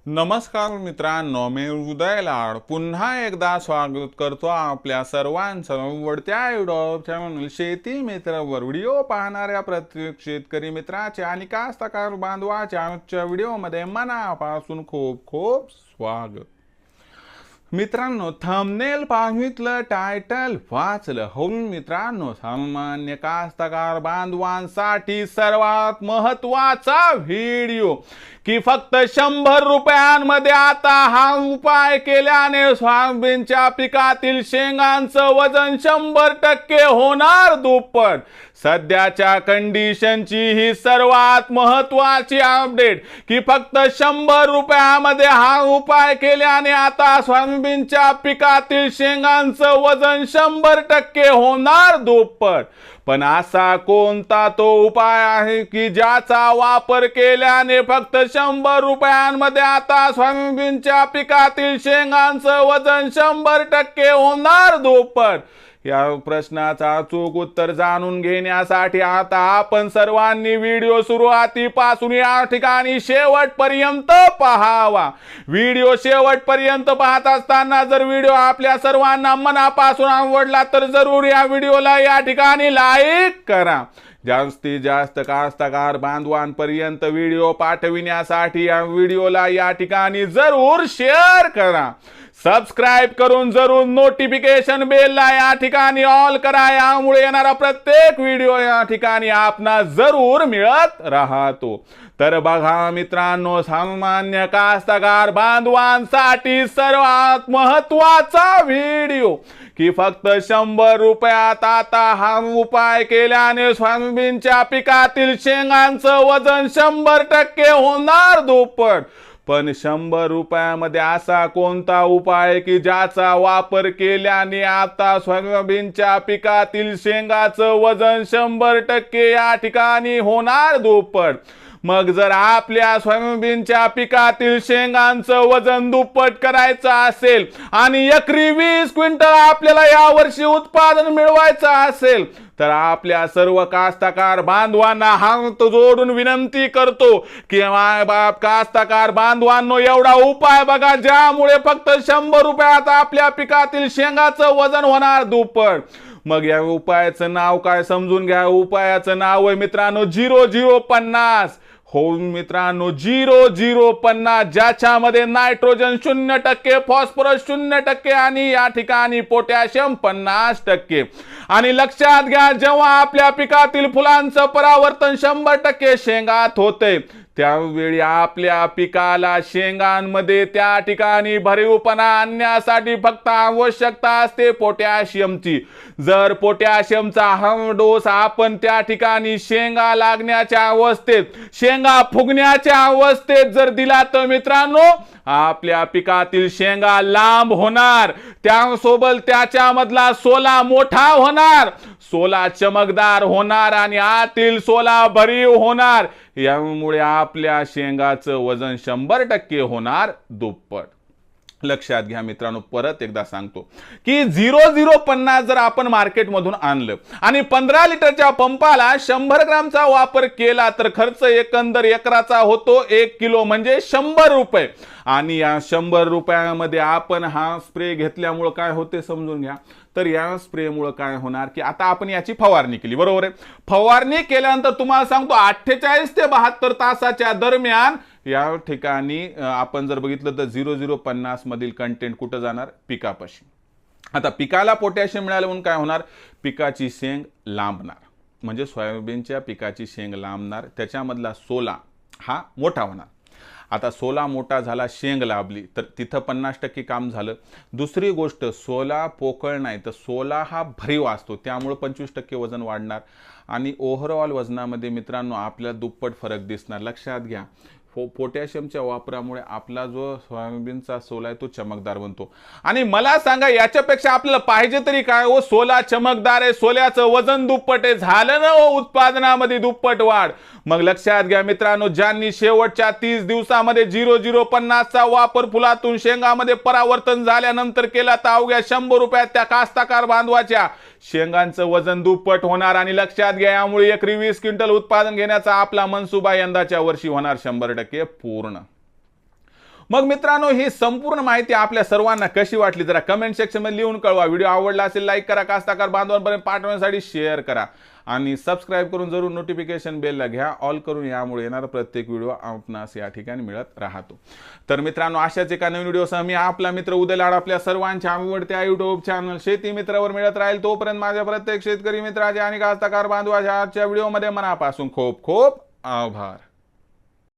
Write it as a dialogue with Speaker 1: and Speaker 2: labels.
Speaker 1: नमस्कार मित्रांनो, मी उदय लाड पुन्हा एकदा स्वागत करतो आपल्या सर्वांचं आवडत्या युट्यूब चॅनल शेती मित्रवर व्हिडिओ पाहणाऱ्या प्रत्येक शेतकरी मित्राचे आणि कास्तकार बांधवाच्या आजच्या व्हिडिओमध्ये मनापासून खूप खूप स्वागत। मित्रांनो, थंबनेल पाहितलं, टायटल वाचलं हो मित्रांनो, सामान्य कास्तकार बांधवांसाठी सर्वात महत्त्वाचा व्हिडिओ की फक्त 100 रुपयांमध्ये आता हा उपाय केल्याने सोयाबीनच्या पिकातील शेंगांचं वजन 100% होणार दुप्पट। सध्याच्या कंडिशनची ही सर्वात महत्त्वाची अपडेट की फक्त 100 रुपयामध्ये हा उपाय केल्याने आता सोयाबीनच्या पिकातील शेंगांचं वजन 100% होणार दुप्पट। पण असा कोणता तो उपाय आहे की ज्याचा वापर केल्याने फक्त 100 रुपयांमध्ये आता सोयाबीनच्या पिकातील शेंगांचं वजन 100% होणार दुप्पट? या प्रश्नाचा अचूक उत्तर जाणून घेण्यासाठी आता आपण सर्वांनी व्हिडिओ सुरुवातीपासून या ठिकाणी शेवटपर्यंत पाहावा। व्हिडिओ शेवटपर्यंत पाहत असताना जर व्हिडिओ आपल्या सर्वांना मनापासून आवडला तर जरूर या व्हिडिओला या ठिकाणी लाईक करा। जास्तीत जास्त कास्तकार बांधवांपर्यंत व्हिडिओ पाठविण्यासाठी या व्हिडिओला या ठिकाणी जरूर शेअर करा। सबस्क्राइब करून जरूर नोटिफिकेशन बेलला या ठिकाणी ऑल करा, यामुळे येणारा प्रत्येक व्हिडिओ या ठिकाणी आपणास जरूर मिळत राहतो। तर बघा मित्रांनो, सामान्य कास्तकार बांधवांसाठी सर्वात महत्त्वाचा व्हिडिओ की फक्त 100 रुपयात आता हा उपाय केल्याने सोयाबीनच्या पिकातील शेंगांचं वजन 100% होणार दुप्पट। पण 100 रुपयामध्ये असा कोणता उपाय की ज्याचा वापर केल्याने आता सोयाबीनच्या पिकातील शेंगाचं वजन 100% या ठिकाणी होणार दुप्पट? मग जर आपल्या सोयाबीनच्या पिकातील शेंगांचं वजन दुप्पट करायचं असेल आणि एकरी 20 क्विंटल आपल्याला यावर्षी उत्पादन मिळवायचं असेल तर आपल्या सर्व कास्तकार बांधवांना हात जोडून विनंती करतो की माय बाप कास्तकार बांधवांनो, एवढा उपाय बघा ज्यामुळे फक्त 100 रुपयात आपल्या पिकातील शेंगाचं वजन होणार दुप्पट। मग या उपायाचं नाव काय समजून घ्या। उपायाचं नाव आहे मित्रांनो 0050। हो मित्रांनो, 0050, ज्याच्यामध्ये नायट्रोजन 0%, फॉस्फरस 0% आणि या ठिकाणी पोटॅशियम 50%। आणि लक्षात घ्या, जेव्हा आपल्या पिकातील फुलांचं परावर्तन 100% शेंगात होते त्यावेळी आपल्या पिकाला शेंगांमध्ये त्या ठिकाणी भरीवपणा आणण्यासाठी फक्त आवश्यकता असते पोटॅशियमची। जर पोटॅशियमचा हा डोस आपण त्या ठिकाणी शेंगा लागण्याच्या अवस्थेत, शेंगा फुगण्याच्या अवस्थेत जर दिला तर मित्रांनो आपल्या पिकातील शेंगा लांब होणार, त्यासोबत त्याच्यामधला सोला मोठा होणार, सोला चमकदार होणार आणि आतील सोला भरीव होणार। यामुळे आपल्या शेंगाचं वजन 100% होणार दुप्पट। लक्षात घ्या मित्रांनो, परत एकदा सांगतो की 0050 जर आपण मार्केटमधून आणलं आणि 15 लिटरच्या पंपाला 100 ग्रामचा वापर केला तर खर्च एकंदर एकराचा होतो 1 किलो म्हणजे 100 रुपये। आणि या 100 रुपयामध्ये आपण हा स्प्रे घेतल्यामुळे काय होते समजून घ्या। तर या स्प्रेमुळे काय होणार की आता आपण याची फवारणी केली, बरोबर आहे। फवारणी केल्यानंतर तुम्हाला सांगतो 48 ते 72 तासाच्या दरम्यान या ठिकाणी आपण जर बघितलं तर 0050 मधील कंटेंट कुठं जाणार, पिकापाशी। आता पिकाला पोटॅशियम मिळालं म्हणून काय होणार, पिकाची शेंग लांबणार, म्हणजे सोयाबीनच्या पिकाची शेंग लांबणार, त्याच्यामधला सोला हा मोठा होणार। आता सोला मोठा झाला, शेंग लाभली तर तिथं 50% काम झालं। दुसरी गोष्ट, सोला पोकळ नाही तर सोला हा भरीव असतो, त्यामुळे 25% वजन वाढणार आणि ओव्हरऑल वजनामध्ये मित्रांनो आपल्याला दुप्पट फरक दिसणार। लक्षात घ्या, पोटॅशियमच्या वापरामुळे आपला जो सोयाबीनचा सोला आहे तो चमकदार बनतो। आणि मला सांगा याच्यापेक्षा आपल्याला पाहिजे तरी काय हो, सोला चमकदार आहे, सोल्याचं वजन दुप्पट आहे, झालं ना हो उत्पादनामध्ये दुप्पट वाढ। मग लक्षात घ्या मित्रांनो, ज्यांनी शेवटच्या 30 दिवसामध्ये 0050 चा वापर फुलातून शेंगामध्ये परावर्तन झाल्यानंतर केला तर अवघ्या 100 रुपयात त्या कास्तकार बांधवाच्या शेंगांचं वजन दुप्पट होणार। आणि लक्षात घ्या, यामुळे एकरी 20 क्विंटल उत्पादन घेण्याचा आपला मनसुबा यंदाच्या वर्षी होणार 100% पूर्ण। मग मित्रांनो, ही संपूर्ण माहिती आपल्या सर्वांना कशी वाटली जरा कमेंट सेक्शन मध्ये लिहून कळवा. व्हिडिओ आवडला असेल लाईक करा, कास्ताकार बांधवांपर्यंत पाठवण्यासाठी शेअर करा आणि सबस्क्राईब करून जरूर नोटिफिकेशन बेलला घ्या ऑल करून. यामुळे येणारा प्रत्येक व्हिडिओ आपणास या ठिकाणी मिळत राहतो. तर मित्रांनो, अशाच एका नवीन व्हिडिओसह मी आपला मित्र उदय लाड आपल्या सर्वांच्या आवडत्या युट्यूब चॅनल शेती मित्रावर मिळत राहील. तोपर्यंत माझ्या प्रत्येक शेतकरी मित्राचे आणि कास्ताकार बांधवाच्या आजच्या व्हिडिओमध्ये मनापासून खूप खूप आभार.